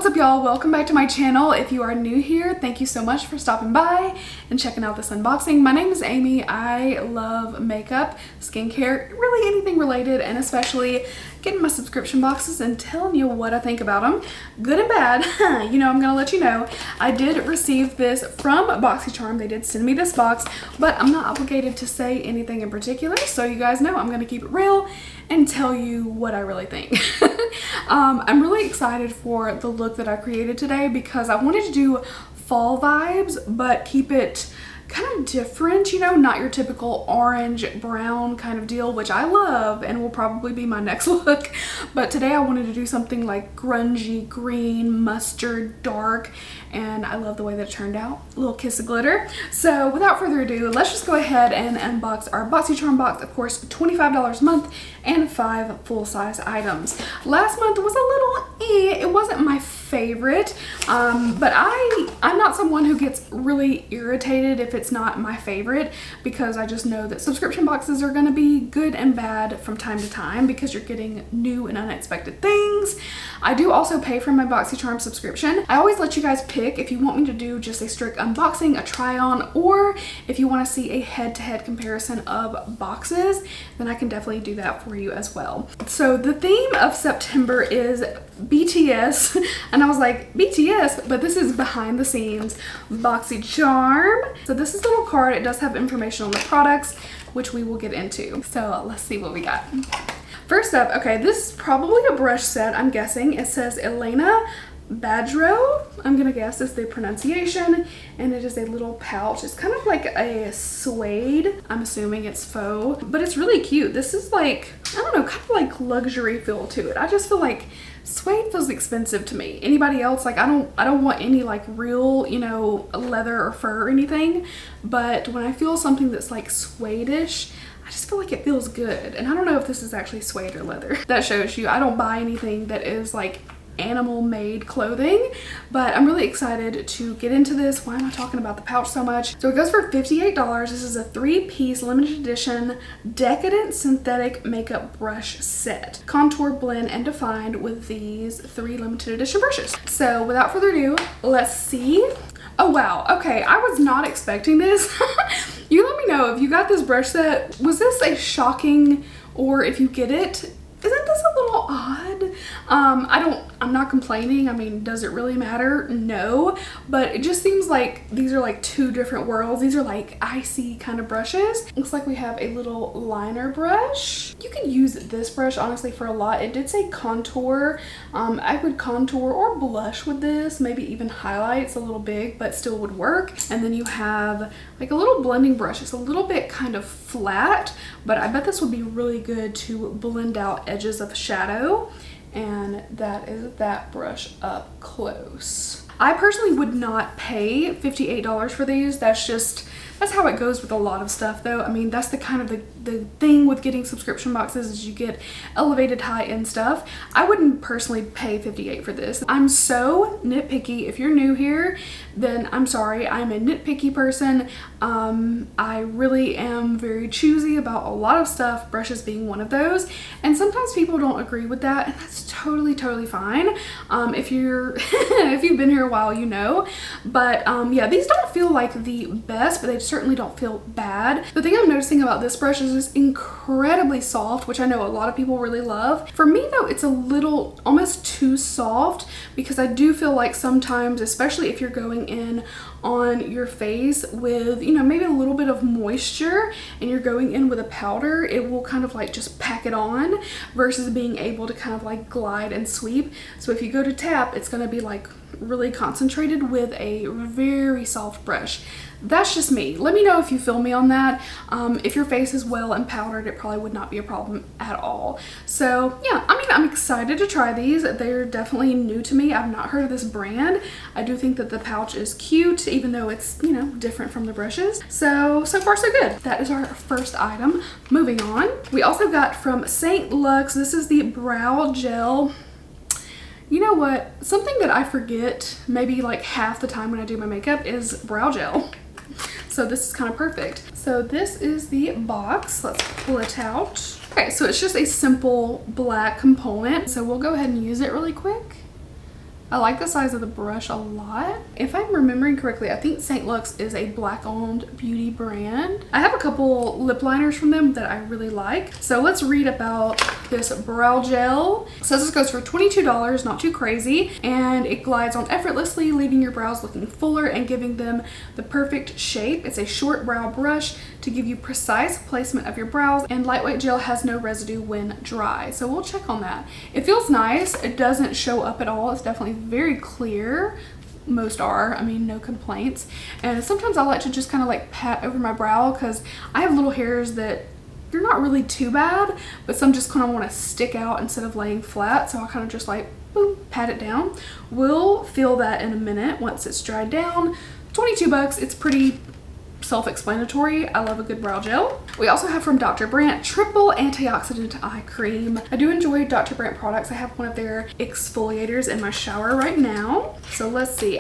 What's up, y'all? Welcome back to my channel. If you are new here, thank you so much for stopping by and checking out this unboxing. My name is Amy. I love makeup, skincare, really anything related, and especially getting my subscription boxes and telling you what I think about them, good and bad. You know, I'm gonna let you know. I did receive this from Boxycharm. They did send me this box, but I'm not obligated to say anything in particular, so you guys know I'm gonna keep it real and tell you what I really think. I'm really excited for the look that I created today because I wanted to do fall vibes but keep it kind of different, you know, not your typical orange brown kind of deal, which I love and will probably be my next look. But today I wanted to do something like grungy green, mustard, dark, and I love the way that it turned out. A little kiss of glitter. So without further ado, let's just go ahead and unbox our Boxycharm box. Of course, $25 a month and 5 full-size items. Last month was a little it wasn't my favorite, but I'm not someone who gets really irritated if it's not my favorite, because I just know that subscription boxes are going to be good and bad from time to time because you're getting new and unexpected things. I do also pay for my Boxycharm subscription. I always let you guys pick if you want me to do just a strict unboxing, a try on, or if you want to see a head-to-head comparison of boxes, then I can definitely do that for you as well. So the theme of September is BTS, and I was like, BTS, but this is behind the scenes Boxycharm. So this is a little card. It does have information on the products, which we will get into. So let's see what we got. First up, okay, this is probably a brush set, I'm guessing. It says Elena Badro, I'm gonna guess is the pronunciation, and it is a little pouch. It's kind of like a suede. I'm assuming it's faux, but it's really cute. This is like, I don't know, kind of like luxury feel to it. I just feel like suede feels expensive to me. Anybody else, like I don't want any like real, you know, leather or fur or anything, but when I feel something that's like suede-ish, I just feel like it feels good. And I don't know if this is actually suede or leather. That shows you I don't buy anything that is like animal made clothing, but I'm really excited to get into this. Why am I talking about the pouch so much? So it goes for $58. This is a 3-piece limited edition decadent synthetic makeup brush set, contour, blend, and defined with these 3 limited edition brushes. So without further ado, let's see. Oh wow, okay, I was not expecting this. You let me know if you got this brush set. Was this a shocking, or if you get it, isn't this a little odd? I'm not complaining. I mean, does it really matter? No, but it just seems like these are like 2 different worlds. These are like icy kind of brushes. Looks like we have a little liner brush. You can use this brush honestly for a lot. It did say contour. I would contour or blush with this, maybe even highlight. It's a little big, but still would work. And then you have like a little blending brush. It's a little bit kind of flat, but I bet this would be really good to blend out edges of shadow. And that is that brush up close. I personally would not pay $58 for these. That's how it goes with a lot of stuff though. I mean, that's the kind of the thing with getting subscription boxes is you get elevated high-end stuff. I wouldn't personally pay $58 for this. I'm so nitpicky. If you're new here, then I'm sorry. I'm a nitpicky person. I really am very choosy about a lot of stuff, brushes being one of those. And sometimes people don't agree with that, and that's totally fine. If you've been here a while, you know. But yeah, these don't feel like the best, but they certainly don't feel bad. The thing I'm noticing about this brush is it's incredibly soft, which I know a lot of people really love. For me though, it's a little almost too soft, because I do feel like sometimes, especially if you're going in on your face with, you know, maybe a little bit of moisture and you're going in with a powder, it will kind of like just pack it on versus being able to kind of like glide and sweep. So if you go to tap, it's going to be like really concentrated with a very soft brush. That's just me. Let me know if you feel me on that. If your face is well and powdered, it probably would not be a problem at all. So yeah, I mean, I'm excited to try these. They're definitely new to me. I've not heard of this brand. I do think that the pouch is cute, even though it's, you know, different from the brushes. So far so good. That is our first item. Moving on. We also got from St. Lux, this is the brow gel. You know what? Something that I forget maybe like half the time when I do my makeup is brow gel. So this is kind of perfect. So this is the box. Let's pull it out. Okay, so it's just a simple black component. So we'll go ahead and use it really quick. I like the size of the brush a lot. If I'm remembering correctly, I think St. Luxe is a black-owned beauty brand. I have a couple lip liners from them that I really like. So let's read about this brow gel. It says this goes for $22, not too crazy, and it glides on effortlessly, leaving your brows looking fuller and giving them the perfect shape. It's a short brow brush to give you precise placement of your brows, and lightweight gel has no residue when dry. So we'll check on that. It feels nice. It doesn't show up at all. It's definitely very clear. Most are, I mean, no complaints. And sometimes I like to just kind of like pat over my brow because I have little hairs that they're not really too bad, but some just kind of want to stick out instead of laying flat. So I kind of just like, boom, pat it down. We'll feel that in a minute once it's dried down. 22 bucks. It's pretty self-explanatory. I love a good brow gel. We also have from Dr. Brandt Triple Antioxidant Eye Cream. I do enjoy Dr. Brandt products. I have one of their exfoliators in my shower right now. So let's see.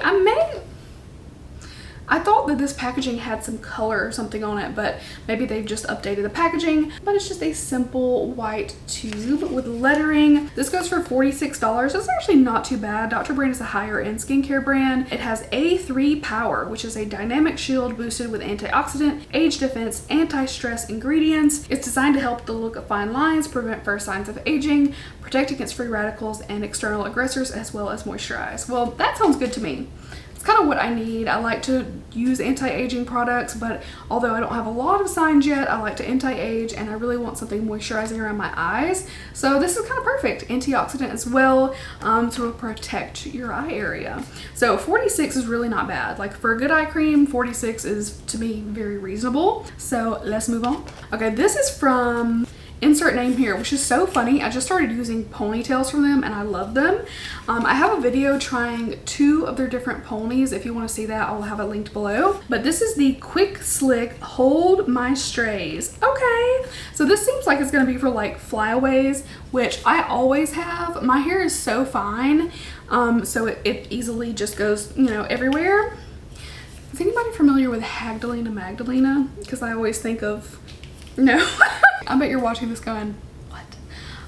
I thought that this packaging had some color or something on it, but maybe they've just updated the packaging. But it's just a simple white tube with lettering. This goes for $46. That's actually not too bad. Dr. Brandt is a higher end skincare brand. It has A3 Power, which is a dynamic shield boosted with antioxidant, age defense, anti-stress ingredients. It's designed to help the look of fine lines, prevent first signs of aging, protect against free radicals and external aggressors, as well as moisturize. Well, that sounds good to me. It's kind of what I need. I like to use anti-aging products, but although I don't have a lot of signs yet, I like to anti-age and I really want something moisturizing around my eyes. So this is kind of perfect. Antioxidant as well, to protect your eye area. So 46 is really not bad. Like for a good eye cream, 46 is to me very reasonable. So let's move on. Okay, this is from insert name here, which is so funny. I just started using ponytails from them and I love them. I have a video trying 2 of their different ponies. If you want to see that, I'll have it linked below. But this is the Quick Slick Hold My Strays. Okay, so this seems like it's going to be for like flyaways, which I always have. My hair is so fine, so it easily just goes, you know, everywhere. Is anybody familiar with Hagdalena Magdalena? Because I always think of, no. I bet you're watching this going, what?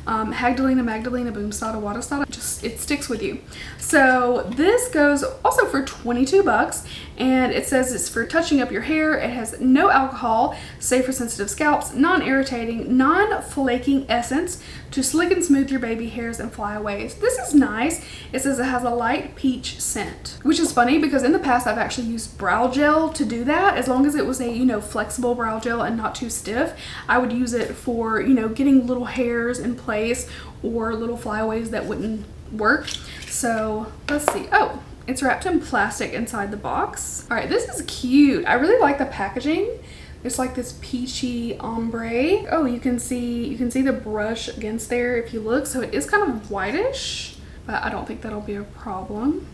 Hagdalena Magdalena Boom Stada Wada Stada. Just, it sticks with you. So this goes also for 22 bucks, and it says it's for touching up your hair. It has no alcohol, safe for sensitive scalps, non-irritating, non-flaking essence to slick and smooth your baby hairs and flyaways. This is nice. It says it has a light peach scent, which is funny because in the past I've actually used brow gel to do that. As long as it was a, you know, flexible brow gel and not too stiff, I would use it for, you know, getting little hairs in place or little flyaways that wouldn't work. So let's see. Oh, it's wrapped in plastic inside the box. All right, this is cute. I really like the packaging. It's like this peachy ombre. Oh, you can see the brush against there if you look. So it is kind of whitish, but I don't think that'll be a problem.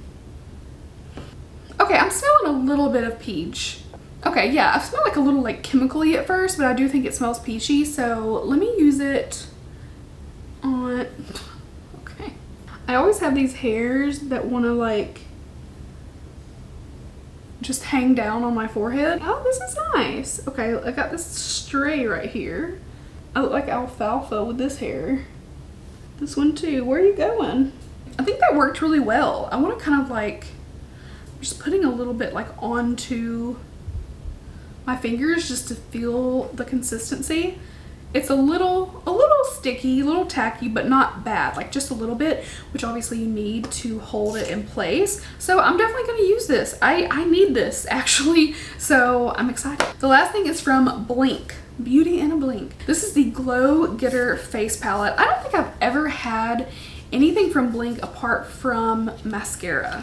Okay, I'm smelling a little bit of peach. Okay, yeah, I smell like a little like chemically at first, but I do think it smells peachy. So let me use it on, okay. I always have these hairs that want to like just hang down on my forehead. Oh, this is nice. Okay, I got this stray right here. I look like alfalfa with this hair. This one too. Where are you going? I think that worked really well. I want to kind of like, just putting a little bit like onto my fingers just to feel the consistency. It's a little sticky, a little tacky, but not bad, like just a little bit, which obviously you need to hold it in place. So I'm definitely going to use this. I need this actually, so I'm excited. The last thing is from Blink, Beauty in a Blink. This is the Glow Getter Face Palette. I don't think I've ever had anything from Blink apart from mascara.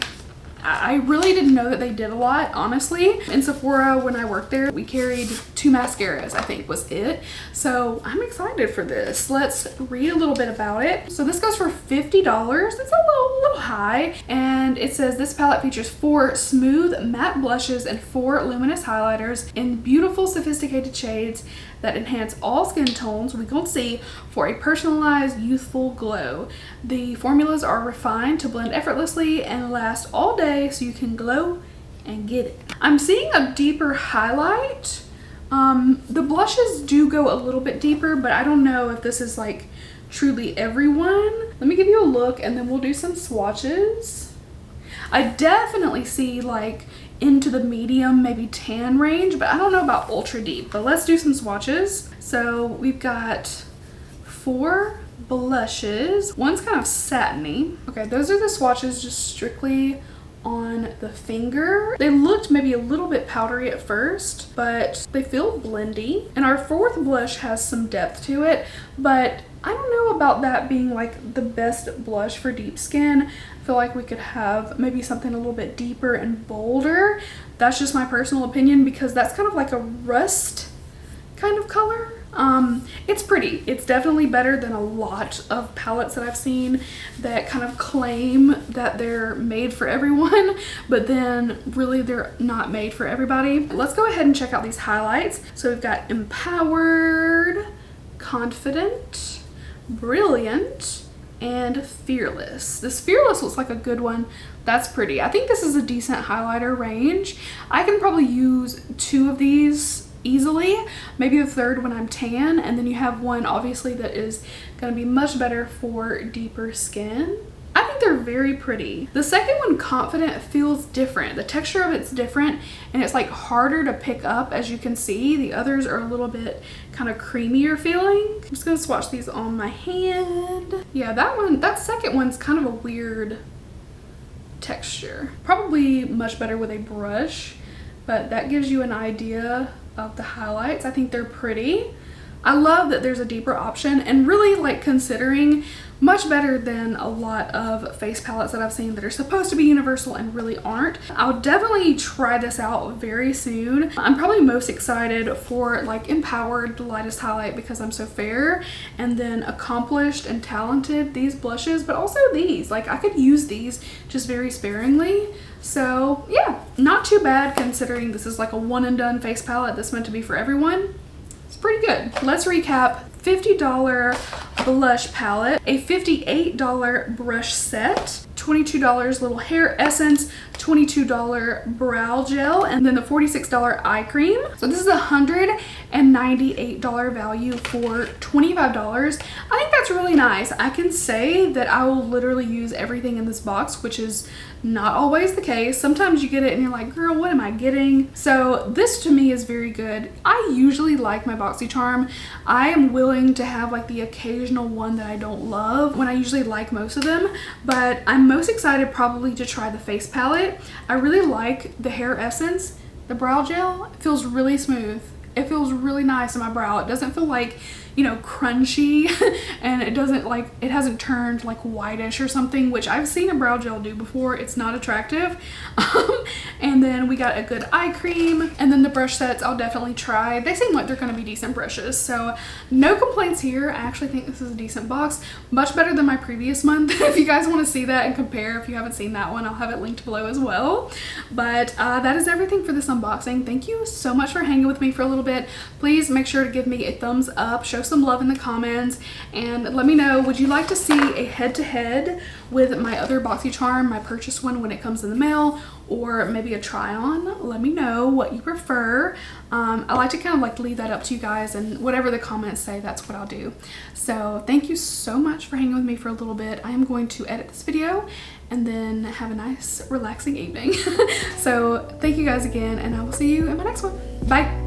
I really didn't know that they did a lot, honestly. In Sephora, when I worked there, we carried 2 mascaras, I think was it. So I'm excited for this. Let's read a little bit about it. So this goes for $50. It's a little high. And it says this palette features 4 smooth matte blushes and 4 luminous highlighters in beautiful, sophisticated shades that enhance all skin tones, we can see, for a personalized, youthful glow. The formulas are refined to blend effortlessly and last all day so you can glow and get it. I'm seeing a deeper highlight. The blushes do go a little bit deeper, but I don't know if this is like truly everyone. Let me give you a look and then we'll do some swatches. I definitely see like into the medium, maybe tan range, but I don't know about ultra deep. But let's do some swatches. So we've got 4 blushes. One's kind of satiny. Okay, those are the swatches just strictly on the finger. They looked maybe a little bit powdery at first, but they feel blendy. And our 4th blush has some depth to it, but I don't know about that being like the best blush for deep skin. I feel like we could have maybe something a little bit deeper and bolder. That's just my personal opinion because that's kind of like a rust kind of color. It's pretty. It's definitely better than a lot of palettes that I've seen that kind of claim that they're made for everyone, but then really they're not made for everybody. Let's go ahead and check out these highlights. So we've got Empowered, Confident, Brilliant, and Fearless. This Fearless looks like a good one. That's pretty. I think this is a decent highlighter range. I can probably use 2 of these easily, maybe the 3rd when I'm tan, and then you have one obviously that is going to be much better for deeper skin. I think they're very pretty. The second one, Confident, feels different. The texture of it's different and it's like harder to pick up, as you can see. The others are a little bit kind of creamier feeling. I'm just gonna swatch these on my hand. Yeah, that second one's kind of a weird texture. Probably much better with a brush, but that gives you an idea of the highlights. I think they're pretty. I love that there's a deeper option, and really like considering much better than a lot of face palettes that I've seen that are supposed to be universal and really aren't. I'll definitely try this out very soon. I'm probably most excited for like Empowered, the lightest highlight, because I'm so fair, and then Accomplished and Talented, these blushes, but also these. Like I could use these just very sparingly. So yeah, not too bad considering this is like a one and done face palette that's meant to be for everyone. It's pretty good. Let's recap. $50 blush palette, a $58 brush set, $22 little hair essence, $22 brow gel, and then the $46 eye cream. So this is a $198 value for $25. I think that's really nice. I can say that I will literally use everything in this box, which is not always the case. Sometimes you get it and you're like, girl, what am I getting? So this to me is very good. I usually like my Boxycharm. I am willing to have like the occasional one that I don't love when I usually like most of them, but I'm most excited probably to try the face palette. I really like the hair essence. The brow gel, it feels really smooth. It feels really nice in my brow. It doesn't feel like, you know, crunchy, and it doesn't like, it hasn't turned like whitish or something, which I've seen a brow gel do before. It's not attractive. And then we got a good eye cream, and then the brush sets I'll definitely try. They seem like they're gonna be decent brushes, so no complaints here. I actually think this is a decent box, much better than my previous month. If you guys want to see that and compare, if you haven't seen that one, I'll have it linked below as well. But that is everything for this unboxing. Thank you so much for hanging with me for a little bit. Please make sure to give me a thumbs up, show some love in the comments, and let me know, would you like to see a head-to-head with my other Boxycharm, my purchase one when it comes in the mail, or maybe a try-on? Let me know what you prefer. I like to kind of like leave that up to you guys, and whatever the comments say, that's what I'll do. So thank you so much for hanging with me for a little bit. I am going to edit this video and then have a nice relaxing evening. So thank you guys again, and I will see you in my next one. Bye.